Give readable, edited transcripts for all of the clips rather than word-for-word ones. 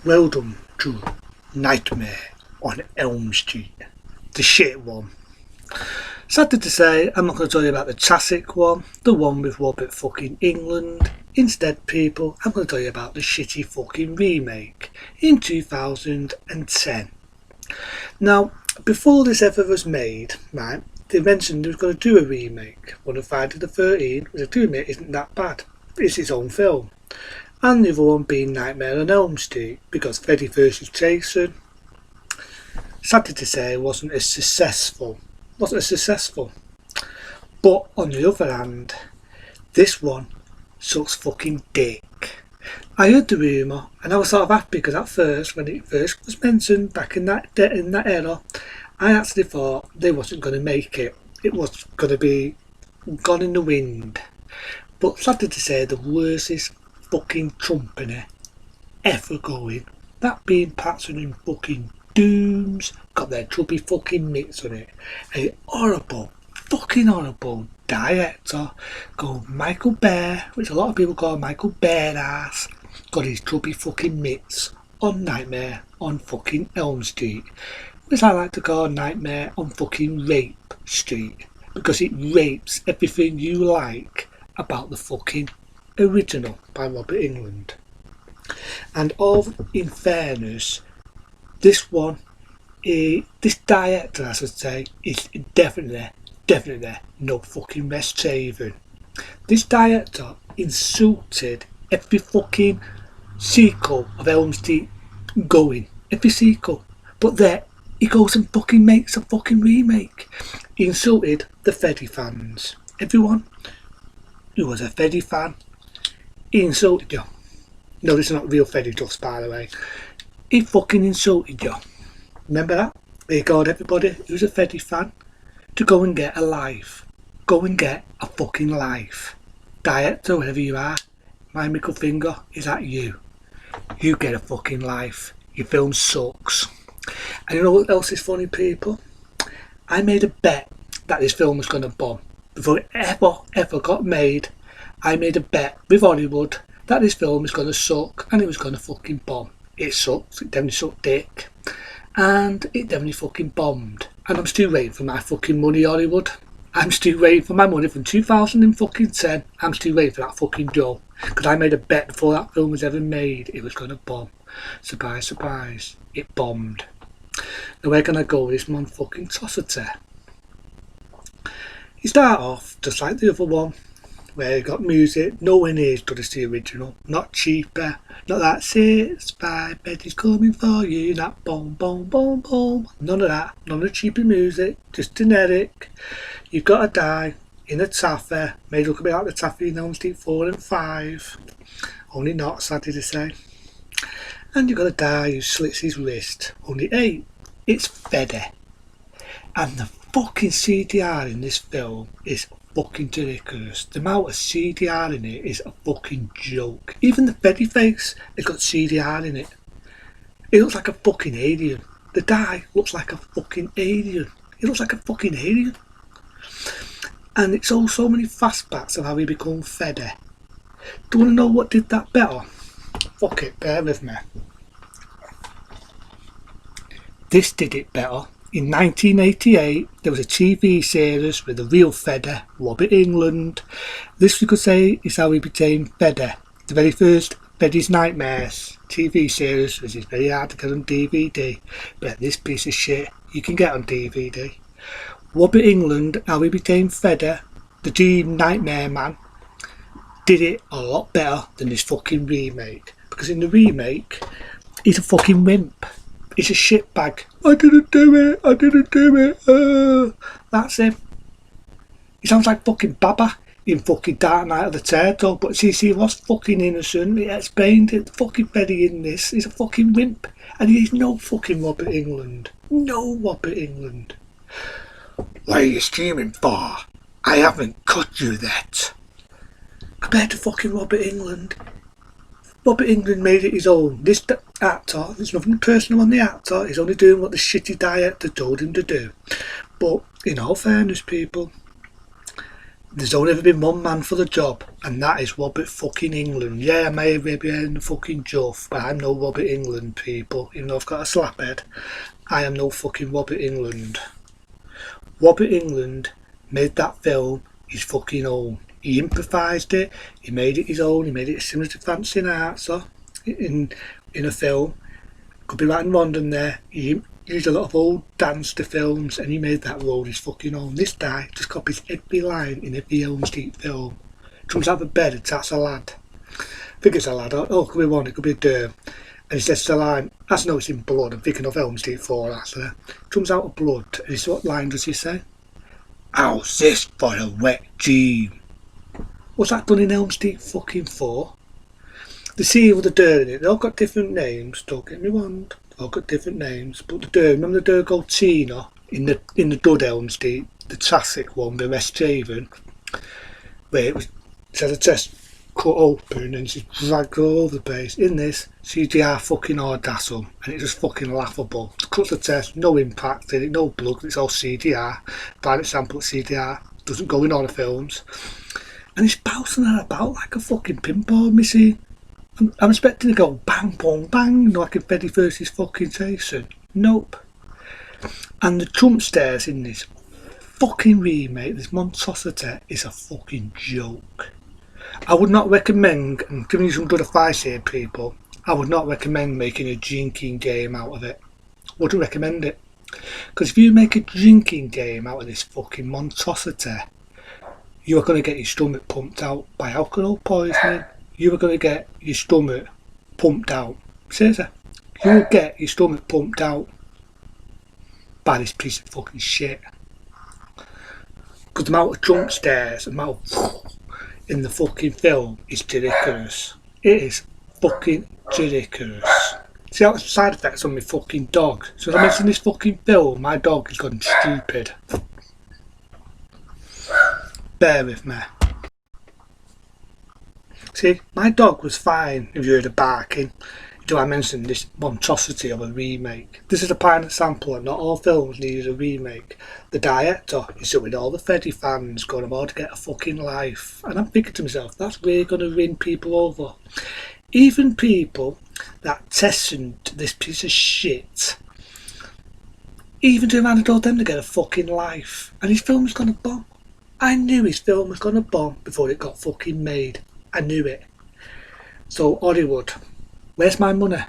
Well done to Nightmare on Elm Street, the shit one. Sad to say, I'm not going to tell you about the classic one, the one with Robert fucking England. Instead, people, I'm going to tell you about the shitty fucking remake in 2010. Now, before this ever was made, right, they mentioned they was going to do a remake. One of Friday the 13th, which I do admit isn't that bad. It's its own film. And the other one being Nightmare on Elm Street, because Freddy vs Jason, sadly to say, wasn't as successful. But on the other hand, this one sucks fucking dick. I heard the rumour and I was sort of happy because at first, when it first was mentioned back in that era, I actually thought they wasn't going to make it. It was going to be gone in the wind. But sadly to say, the worstest fucking company ever going. That being Patson and fucking Dooms, got their chubby fucking mitts on it. A horrible, fucking horrible director called Michael Bear, which a lot of people call Michael Bear ass, got his chubby fucking mitts on Nightmare on fucking Elm Street, which I like to call Nightmare on fucking Rape Street, because it rapes everything you like about the fucking original by Robert England. And all in fairness, this one, this director, I should say, is definitely no fucking West Haven. This director insulted every fucking sequel of Elm Street going, every sequel. But there, he goes and fucking makes a fucking remake. He insulted the Freddy fans. Everyone who was a Freddy fan, he insulted you. No, this is not real Freddy Duffs, by the way. He fucking insulted you. Remember that? He called everybody who's a Freddy fan to go and get a life. Go and get a fucking life. Director, wherever you are, my middle finger is at you. You get a fucking life. Your film sucks. And you know what else is funny, people? I made a bet that this film was going to bomb. Before it ever got made, I made a bet with Hollywood that this film was going to suck and it was going to fucking bomb. It sucked, it definitely sucked dick, and it definitely fucking bombed. And I'm still waiting for my fucking money, Hollywood. I'm still waiting for my money from 2010. I'm still waiting for that fucking dough, because I made a bet before that film was ever made it was going to bomb. Surprise, surprise, it bombed. Now where can I go with this man fucking Tossiter? You start off just like the other one, where you got music nowhere near as good as the original, not cheaper, not that 6-5 Betty's coming for you, that boom boom boom boom, none of that, none of the cheaper music, just generic. You've got to die in a taffy, made look a bit like the taffy in Elm Street 4 and 5, only not, sadly to say. And you've got a guy who slits his wrist, only 8, it's Freddy. And the fucking CDR in this film is fucking ridiculous. The amount of CDR in it is a fucking joke. Even the Freddy face has got CDR in it. It looks like a fucking alien. The guy looks like a fucking alien. He looks like a fucking alien. And it's all so many fastbacks of how he become Freddy. Do you want to know what did that better? Fuck it, bear with me. This did it better. In 1988, there was a TV series with the real Freddy, Robert England. This, we could say, is how he became Freddy. The very first Freddy's Nightmares TV series, which is very hard to get on DVD, but this piece of shit you can get on DVD. Robert England, how he became Freddy, the Dream Nightmare Man, did it a lot better than this fucking remake. Because in the remake, he's a fucking wimp. He's a shitbag. I didn't do it. That's him. He sounds like fucking Baba in fucking Dark Knight of the Turtle, but see, he was fucking innocent. He explained it. The fucking Freddy in this is a fucking wimp. And he is no fucking Robert England. No Robert England. What are you screaming for? I haven't cut you that. Compared to fucking Robert England. Robert England made it his own. This actor, there's nothing personal on the actor, he's only doing what the shitty director told him to do. But in all fairness, people, There's only ever been one man for the job, and that is Robert fucking England. Yeah, I may be in the fucking Juff, but I'm no Robert England, people. Even though I've got a slap head, I am no fucking Robert England. Robert England made that film his fucking own. He improvised it, he made it his own, he made it similar to Fancy Arts in a film. Could be right and random there. He used a lot of old dance to films and he made that role his fucking own. This guy just copies every line in every Elm Street film. Jumps out of bed and attacks a lad. I think it's a lad, it could be one, it could be a derm. And he says the line, that's no, it's in blood, I'm thinking of Elm Street 4 actually. Jumps out of blood, and what line does he say? How's this for a wet dream? What's that done in Elm Street fucking 4? The scene with the dirt in it, they all got different names, don't get me wrong. They all got different names, but the dirt, remember the dirt called Tina in the Dud Elm Street, the classic one, the West Haven, where it had a chest cut open and she's dragged all over the place. In this, CGI fucking audacious, and it's just fucking laughable. Cuts the test, no impact in it, no blood, it's all CGI. Direct sample CGI, doesn't go in horror films. And he's bouncing her about like a fucking pinball machine. I'm expecting to go bang, bong, bang, like in Freddy vs fucking Jason. Nope. And the jump stairs in this fucking remake, this monstrosity, is a fucking joke. I would not recommend, and giving you some good advice here, people, I would not recommend making a drinking game out of it. Wouldn't recommend it. Because if you make a drinking game out of this fucking monstrosity, you are going to get your stomach pumped out by alcohol poisoning. You are going to get your stomach pumped out. Seriously. You will get your stomach pumped out by this piece of fucking shit. Because the amount of jump stairs, the amount of in the fucking film is ridiculous. It is fucking ridiculous. See how the side effects on my fucking dog. So as I mentioned this fucking film, my dog has gone stupid. Bear with me. See, my dog was fine if you heard the barking. Do I mention this monstrosity of a remake? This is a prime example that not all films needed a remake. The director is with all the Freddy fans going about to get a fucking life. And I'm thinking to myself, that's really going to win people over. Even people that tested this piece of shit, even to Amanda told them to get a fucking life. And his film was going to bomb. I knew his film was going to bomb before it got fucking made. I knew it. So Hollywood, where's my money?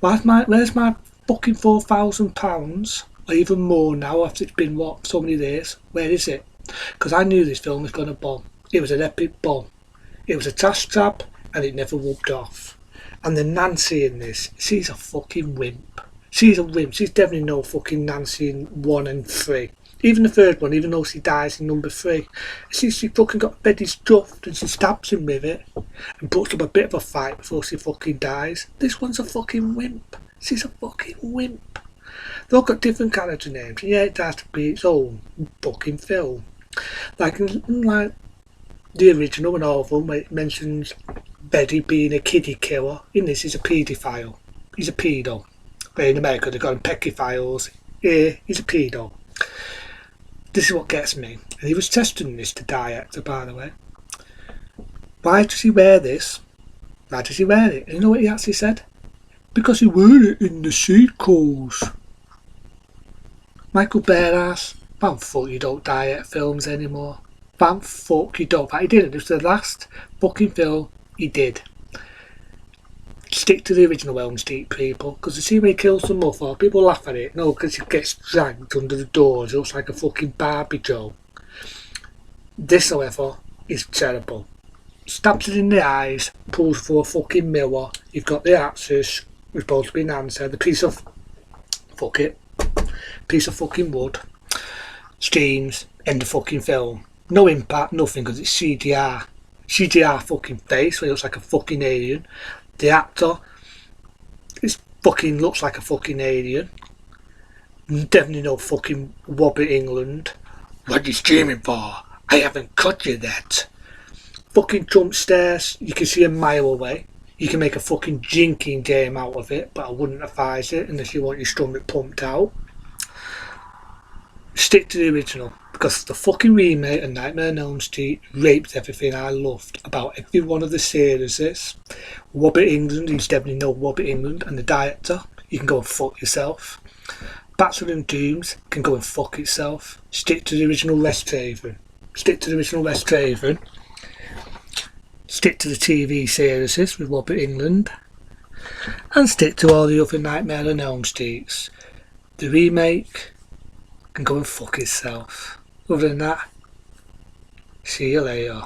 Where's my fucking £4,000 or even more now after it's been what, so many days? Where is it? Because I knew this film was going to bomb. It was an epic bomb. It was a task trap and it never whooped off. And the Nancy in this, she's a fucking wimp. She's a wimp. She's definitely no fucking Nancy in 1 and 3. Even the third one, even though she dies in number 3. She fucking got Betty stuffed and she stabs him with it and puts up a bit of a fight before she fucking dies. This one's a fucking wimp. She's a fucking wimp. They've all got different character names. Yeah, it has to be its own fucking film. Like the original and all of them, where it mentions Betty being a kiddie killer. In this, he's a paedophile. He's a pedo. But in America, they've got him pedophiles. Here, he's a pedo. This is what gets me. And he was testing this to director, by the way. Why does he wear this? Why does he wear it? And you know what he actually said? Because he wore it in the sequels. Michael Bearass, man, fuck, you don't direct films anymore. Man, fuck, you don't. But he didn't. It was the last fucking film he did. Stick to the original Elm Street, people, because you see when he kills the mother, people laugh at it. No, because he gets dragged under the doors. It looks like a fucking Barbie doll. This, however, is terrible. Stabs it in the eyes, pulls for a fucking mirror. You've got the axis, which supposed to be Nancy, the piece of piece of fucking wood, streams, end the fucking film. No impact, nothing, because it's CGI. CGI fucking face, where it looks like a fucking alien. The actor fucking looks like a fucking alien. Definitely no fucking Robert England. What are you screaming for? I haven't cut you yet. Fucking jump stairs, you can see a mile away. You can make a fucking drinking game out of it, but I wouldn't advise it unless you want your stomach pumped out. Stick to the original, because because the fucking remake of Nightmare on Elm Street raped everything I loved about every one of the series. Robert England, who's definitely no Robert England, and the director, you can go and fuck yourself. Bachelor and Dooms can go and fuck itself. Stick to the original Wes Craven. Stick to the original Wes Craven. Stick to the TV series with Robert England. And stick to all the other Nightmare on Elm Streets. The remake can go and fuck itself. Other than that, see you later.